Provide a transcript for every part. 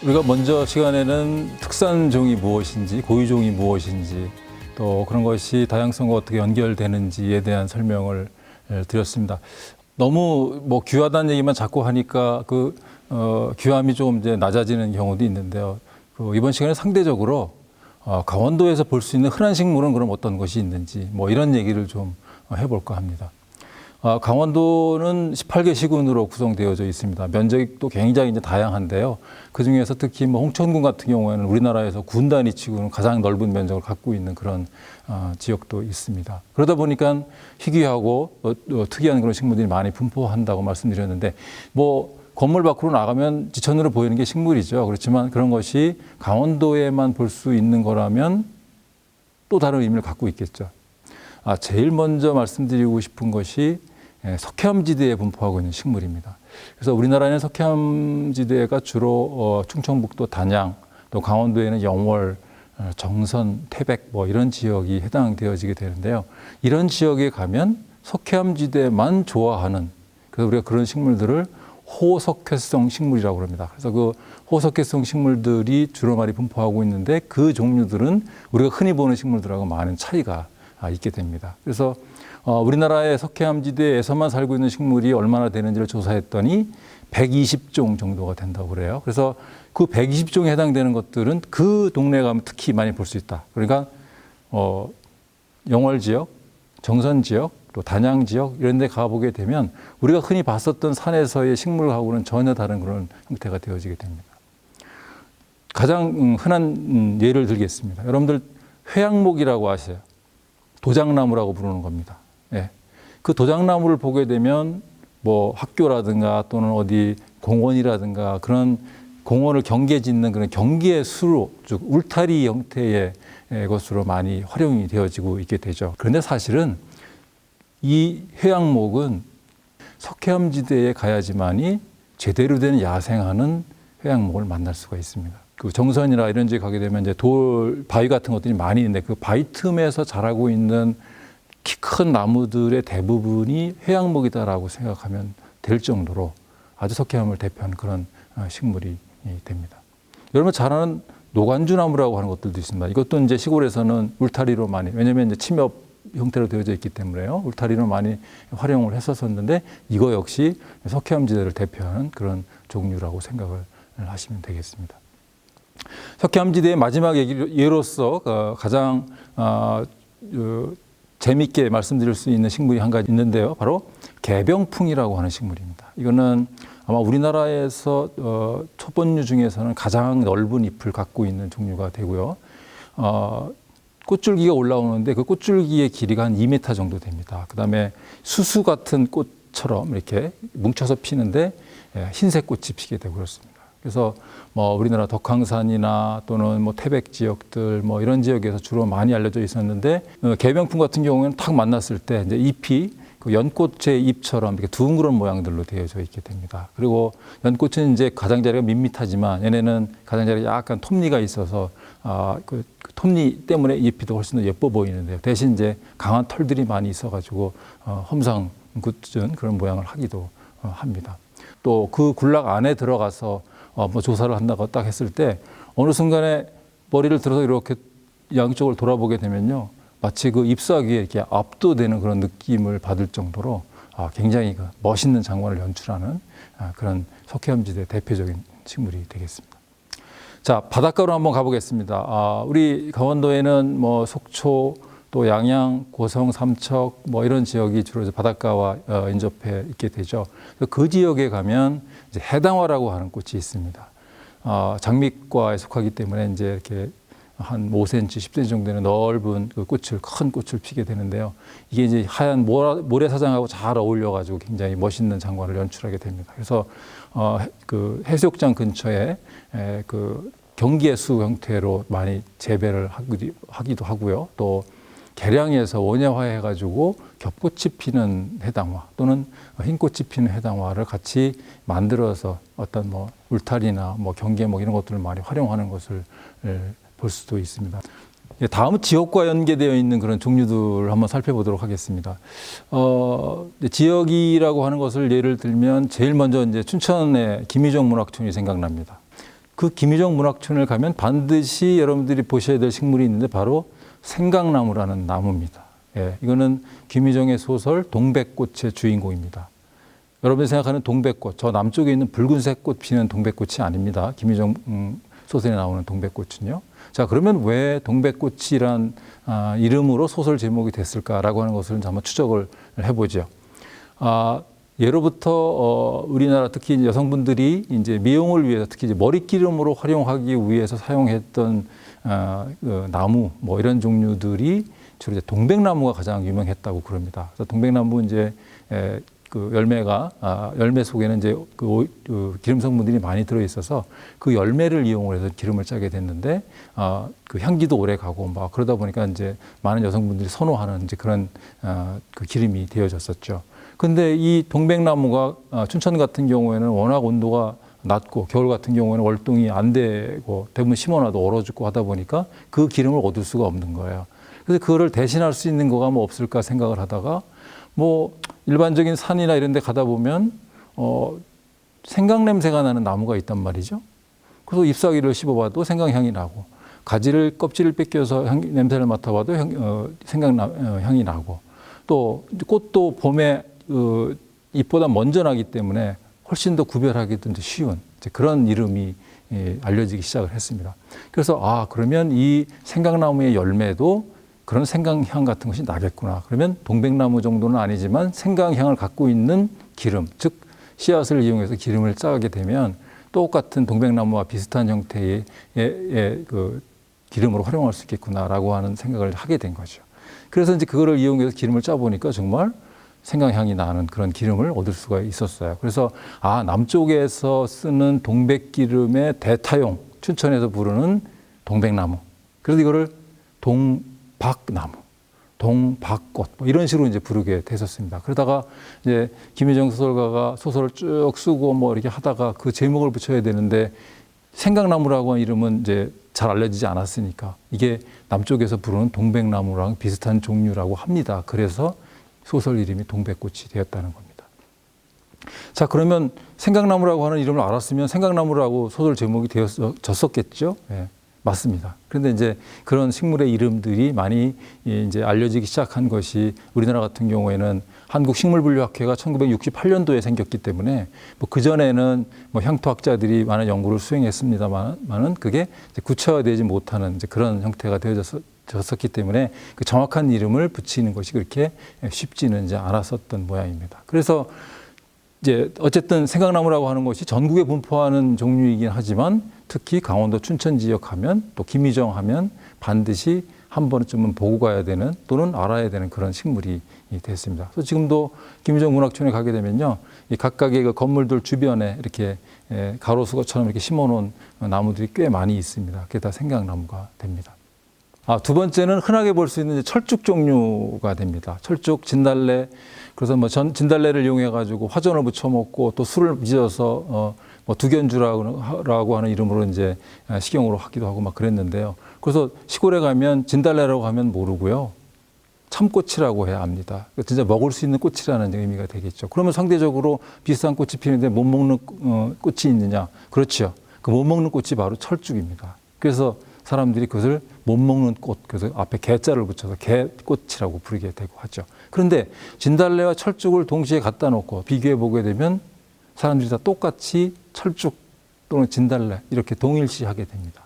우리가 먼저 시간에는 특산종이 무엇인지, 고유종이 무엇인지, 또 그런 것이 다양성과 어떻게 연결되는지에 대한 설명을 드렸습니다. 너무 귀하다는 얘기만 자꾸 하니까 귀함이 좀 이제 낮아지는 경우도 있는데요. 이번 시간에 상대적으로 강원도에서 볼 수 있는 흔한 식물은 그럼 어떤 것이 있는지 이런 얘기를 좀 해볼까 합니다. 강원도는 18개 시군으로 구성되어져 있습니다. 면적도 굉장히 이제 다양한데요. 그 중에서 특히 홍천군 같은 경우에는 우리나라에서 군 단위 치고는 가장 넓은 면적을 갖고 있는 그런 지역도 있습니다. 그러다 보니까 희귀하고 특이한 그런 식물들이 많이 분포한다고 말씀드렸는데 건물 밖으로 나가면 지천으로 보이는 게 식물이죠. 그렇지만 그런 것이 강원도에만 볼 수 있는 거라면 또 다른 의미를 갖고 있겠죠. 제일 먼저 말씀드리고 싶은 것이 석회암지대에 분포하고 있는 식물입니다. 그래서 우리나라에는 석회암지대가 주로 충청북도 단양, 또 강원도에는 영월, 정선, 태백 이런 지역이 해당되어지게 되는데요. 이런 지역에 가면 석회암지대만 좋아하는, 그래서 우리가 그런 식물들을 호석회성 식물이라고 합니다. 그래서 그 호석회성 식물들이 주로 많이 분포하고 있는데 그 종류들은 우리가 흔히 보는 식물들하고 많은 차이가 있게 됩니다. 그래서 우리나라의 석회암지대에서만 살고 있는 식물이 얼마나 되는지를 조사했더니 120종 정도가 된다고 그래요. 그래서 그 120종에 해당되는 것들은 그 동네에 가면 특히 많이 볼 수 있다. 그러니까 영월 지역, 정선 지역, 또 단양 지역 이런 데 가보게 되면 우리가 흔히 봤었던 산에서의 식물하고는 전혀 다른 그런 형태가 되어지게 됩니다. 가장 흔한 예를 들겠습니다. 여러분들 회양목이라고 아세요? 도장나무라고 부르는 겁니다. 예. 그 도장나무를 보게 되면 학교라든가 또는 어디 공원이라든가 그런 공원을 경계 짓는 그런 경계 수로, 즉 울타리 형태의 것으로 많이 활용이 되어지고 있게 되죠. 그런데 사실은 이 회양목은 석회암지대에 가야지만이 제대로 된 야생하는 회양목을 만날 수가 있습니다. 그 정선이나 이런 데 가게 되면 이제 바위 같은 것들이 많이 있는데 그 바위 틈에서 자라고 있는 키 큰 나무들의 대부분이 회양목이다라고 생각하면 될 정도로 아주 석회암을 대표하는 그런 식물이 됩니다. 여러분 잘 아는 노간주나무라고 하는 것들도 있습니다. 이것도 이제 시골에서는 울타리로 많이, 왜냐하면 이제 침엽 형태로 되어져 있기 때문에요. 울타리로 많이 활용을 했었는데 이거 역시 석회암지대를 대표하는 그런 종류라고 생각을 하시면 되겠습니다. 석회암지대의 마지막 예로서 가장 재미있게 말씀드릴 수 있는 식물이 한 가지 있는데요. 바로 개병풍이라고 하는 식물입니다. 이거는 아마 우리나라에서 초본류 중에서는 가장 넓은 잎을 갖고 있는 종류가 되고요. 꽃줄기가 올라오는데 그 꽃줄기의 길이가 한 2m 정도 됩니다. 그 다음에 수수 같은 꽃처럼 이렇게 뭉쳐서 피는데 흰색 꽃이 피게 되고 그렇습니다. 그래서 우리나라 덕황산이나 또는 태백 지역들 이런 지역에서 주로 많이 알려져 있었는데 개병풍 같은 경우에는 탁 만났을 때 이제 잎이 그 연꽃의 잎처럼 이렇게 둥그런 모양들로 되어져 있게 됩니다. 그리고 연꽃은 이제 가장자리가 밋밋하지만 얘네는 가장자리가 약간 톱니가 있어서 그 톱니 때문에 잎이 더 훨씬 더 예뻐 보이는데요. 대신 이제 강한 털들이 많이 있어가지고 험상궂은 그런 모양을 하기도 합니다. 또 그 군락 안에 들어가서 조사를 한다고 딱 했을 때 어느 순간에 머리를 들어서 이렇게 양쪽을 돌아보게 되면요. 마치 그 잎사귀에 이렇게 압도되는 그런 느낌을 받을 정도로 굉장히 멋있는 장관을 연출하는 그런 석회암지대 대표적인 식물이 되겠습니다. 자, 바닷가로 한번 가보겠습니다. 우리 강원도에는 속초, 또 양양, 고성, 삼척 이런 지역이 주로 바닷가와 인접해 있게 되죠. 그 지역에 가면 이제 해당화라고 하는 꽃이 있습니다. 장미과에 속하기 때문에 이제 이렇게 한 5cm, 10cm 정도 되는 넓은 큰 꽃을 피게 되는데요. 이게 이제 하얀 모래사장하고 잘 어울려가지고 굉장히 멋있는 장관을 연출하게 됩니다. 그래서 그 해수욕장 근처에 그 경계수 형태로 많이 재배를 하기도 하고요. 또 개량해서 원예화해가지고 겹꽃이 피는 해당화 또는 흰꽃이 피는 해당화를 같이 만들어서 어떤 울타리나 경계목 이런 것들을 많이 활용하는 것을 볼 수도 있습니다. 다음 지역과 연계되어 있는 그런 종류들을 한번 살펴보도록 하겠습니다. 지역이라고 하는 것을 예를 들면 제일 먼저 이제 춘천의 김희정 문학촌이 생각납니다. 그 김희정 문학촌을 가면 반드시 여러분들이 보셔야 될 식물이 있는데 바로 생강나무라는 나무입니다. 예, 이거는 김희정의 소설 동백꽃의 주인공입니다. 여러분이 생각하는 동백꽃, 저 남쪽에 있는 붉은색 꽃 피는 동백꽃이 아닙니다. 김희정 소설에 나오는 동백꽃은요. 자, 그러면 왜 동백꽃이란 이름으로 소설 제목이 됐을까라고 하는 것을 한번 추적을 해보죠. 예로부터 우리나라 특히 여성분들이 이제 미용을 위해서 특히 이제 머리기름으로 활용하기 위해서 사용했던 그 나무 뭐 이런 종류들이 주로 이제 동백나무가 가장 유명했다고 그럽니다. 그래서 동백나무 이제 그 열매 속에는 이제 그 기름 성분들이 많이 들어 있어서 그 열매를 이용을 해서 기름을 짜게 됐는데 그 향기도 오래 가고 막 그러다 보니까 이제 많은 여성분들이 선호하는 이제 그런 그 기름이 되어졌었죠. 근데 이 동백나무가 춘천 같은 경우에는 워낙 온도가 낮고 겨울 같은 경우에는 월동이 안 되고 대부분 심어놔도 얼어 죽고 하다 보니까 그 기름을 얻을 수가 없는 거예요. 그래서 그거를 대신할 수 있는 거가 뭐 없을까 생각을 하다가 뭐 일반적인 산이나 이런 데 가다 보면 생강 냄새가 나는 나무가 있단 말이죠. 그래서 잎사귀를 씹어봐도 생강향이 나고 가지를 껍질을 뺏겨서 냄새를 맡아봐도 생강 향이 나고 또 꽃도 봄에 잎보다 먼저 나기 때문에 훨씬 더 구별하기도 쉬운 그런 이름이 알려지기 시작을 했습니다. 그래서 그러면 이 생강나무의 열매도 그런 생강향 같은 것이 나겠구나. 그러면 동백나무 정도는 아니지만 생강향을 갖고 있는 기름, 즉 씨앗을 이용해서 기름을 짜게 되면 똑같은 동백나무와 비슷한 형태의 그 기름으로 활용할 수 있겠구나라고 하는 생각을 하게 된 거죠. 그래서 이제 그거를 이용해서 기름을 짜 보니까 정말 생강향이 나는 그런 기름을 얻을 수가 있었어요. 그래서 남쪽에서 쓰는 동백기름의 대타용, 춘천에서 부르는 동백나무. 그래서 이거를 동박나무, 동박꽃 뭐 이런 식으로 이제 부르게 됐었습니다. 그러다가 이제 김희정 소설가가 소설을 쭉 쓰고 뭐 이렇게 하다가 그 제목을 붙여야 되는데 생강나무라고 하는 이름은 이제 잘 알려지지 않았으니까 이게 남쪽에서 부르는 동백나무랑 비슷한 종류라고 합니다. 그래서 소설 이름이 동백꽃이 되었다는 겁니다. 자, 그러면 생강나무라고 하는 이름을 알았으면 생강나무라고 소설 제목이 되었었겠죠? 네, 맞습니다. 그런데 이제 그런 식물의 이름들이 많이 이제 알려지기 시작한 것이 우리나라 같은 경우에는 한국식물분류학회가 1968년도에 생겼기 때문에 뭐 그전에는 뭐 향토학자들이 많은 연구를 수행했습니다만은 그게 이제 구체화되지 못하는 이제 그런 형태가 되어졌기 때문에 그 정확한 이름을 붙이는 것이 그렇게 쉽지는 이제 않았었던 모양입니다. 그래서 이제 어쨌든 생강나무라고 하는 것이 전국에 분포하는 종류이긴 하지만 특히 강원도 춘천 지역 하면 또 김희정 하면 반드시 한 번쯤은 보고 가야 되는 또는 알아야 되는 그런 식물이 됐습니다. 그래서 지금도 김희정 문학촌에 가게 되면요, 이 각각의 그 건물들 주변에 이렇게 가로수처럼 이렇게 심어놓은 나무들이 꽤 많이 있습니다. 그게 다 생강나무가 됩니다. 두 번째는 흔하게 볼 수 있는 철쭉 종류가 됩니다. 철쭉, 진달래. 그래서 뭐 진달래를 이용해 가지고 화전을 부쳐 먹고 또 술을 빚어서 뭐 두견주라고 하는 이름으로 이제 식용으로 하기도 하고 막 그랬는데요. 그래서 시골에 가면 진달래라고 하면 모르고요, 참꽃이라고 해야 압니다. 진짜 먹을 수 있는 꽃이라는 의미가 되겠죠. 그러면 상대적으로 비슷한 꽃이 피는데 못 먹는 꽃이 있느냐? 그렇죠. 그 못 먹는 꽃이 바로 철쭉입니다. 그래서 사람들이 그것을 못 먹는 꽃, 그래서 앞에 개자를 붙여서 개꽃이라고 부르게 되고 하죠. 그런데 진달래와 철쭉을 동시에 갖다 놓고 비교해 보게 되면 사람들이 다 똑같이 철쭉 또는 진달래 이렇게 동일시하게 됩니다.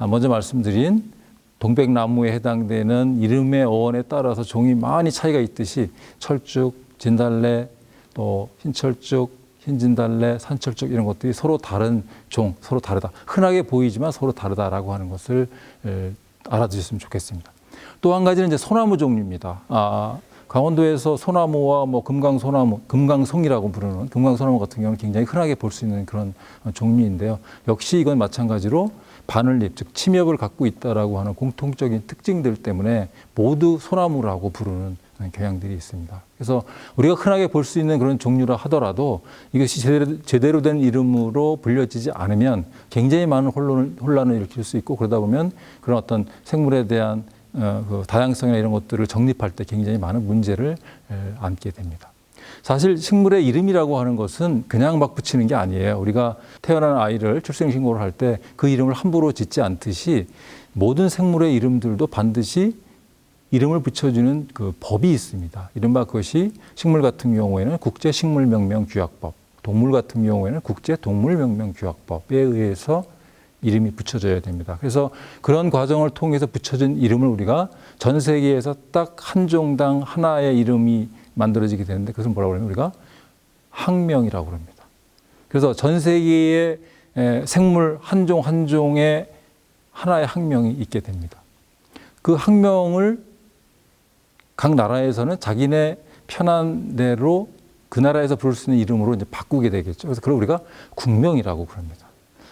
먼저 말씀드린 동백나무에 해당되는 이름의 어원에 따라서 종이 많이 차이가 있듯이 철쭉, 진달래, 또 흰철쭉, 흰진달래, 산철쭉 이런 것들이 서로 다른 종, 서로 다르다. 흔하게 보이지만 서로 다르다라고 하는 것을 알아두셨으면 좋겠습니다. 또 한 가지는 이제 소나무 종류입니다. 강원도에서 소나무와 뭐 금강소나무, 금강송이라고 부르는 금강소나무 같은 경우는 굉장히 흔하게 볼 수 있는 그런 종류인데요. 역시 이건 마찬가지로 바늘잎, 즉 침엽을 갖고 있다라고 하는 공통적인 특징들 때문에 모두 소나무라고 부르는 경향들이 있습니다. 그래서 우리가 흔하게 볼 수 있는 그런 종류라 하더라도 이것이 제대로 된 이름으로 불려지지 않으면 굉장히 많은 혼란을 일으킬 수 있고 그러다 보면 그런 어떤 생물에 대한 그 다양성이나 이런 것들을 정립할 때 굉장히 많은 문제를 안게 됩니다. 사실 식물의 이름이라고 하는 것은 그냥 막 붙이는 게 아니에요. 우리가 태어난 아이를 출생신고를 할 때 그 이름을 함부로 짓지 않듯이 모든 생물의 이름들도 반드시 이름을 붙여주는 그 법이 있습니다. 이른바 그것이 식물 같은 경우에는 국제식물명명규약법, 동물 같은 경우에는 국제동물명명규약법에 의해서 이름이 붙여져야 됩니다. 그래서 그런 과정을 통해서 붙여진 이름을 우리가 전 세계에서 딱 한 종당 하나의 이름이 만들어지게 되는데 그것은 뭐라고 그러냐면 우리가 학명이라고 합니다. 그래서 전 세계의 생물 한 종 한 종의 하나의 학명이 있게 됩니다. 그 학명을 각 나라에서는 자기네 편한 대로 그 나라에서 부를 수 있는 이름으로 이제 바꾸게 되겠죠. 그래서 그걸 우리가 국명이라고 부릅니다.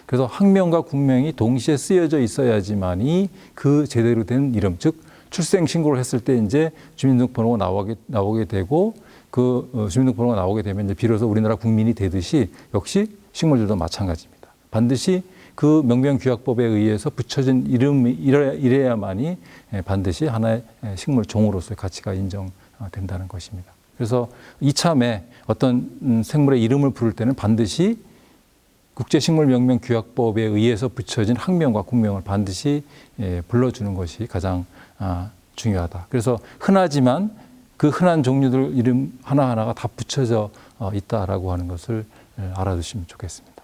그래서 학명과 국명이 동시에 쓰여져 있어야지만이 그 제대로 된 이름, 즉 출생 신고를 했을 때 이제 주민등록번호가 나오게 되고 그 주민등록번호가 나오게 되면 이제 비로소 우리나라 국민이 되듯이 역시 식물들도 마찬가지입니다. 반드시 그 명명규약법에 의해서 붙여진 이름이 이래야만이 반드시 하나의 식물 종으로서의 가치가 인정된다는 것입니다. 그래서 이참에 어떤 생물의 이름을 부를 때는 반드시 국제식물명명규약법에 의해서 붙여진 학명과 국명을 반드시 불러주는 것이 가장 중요하다. 그래서 흔하지만 그 흔한 종류들 이름 하나하나가 다 붙여져 있다라고 하는 것을 알아두시면 좋겠습니다.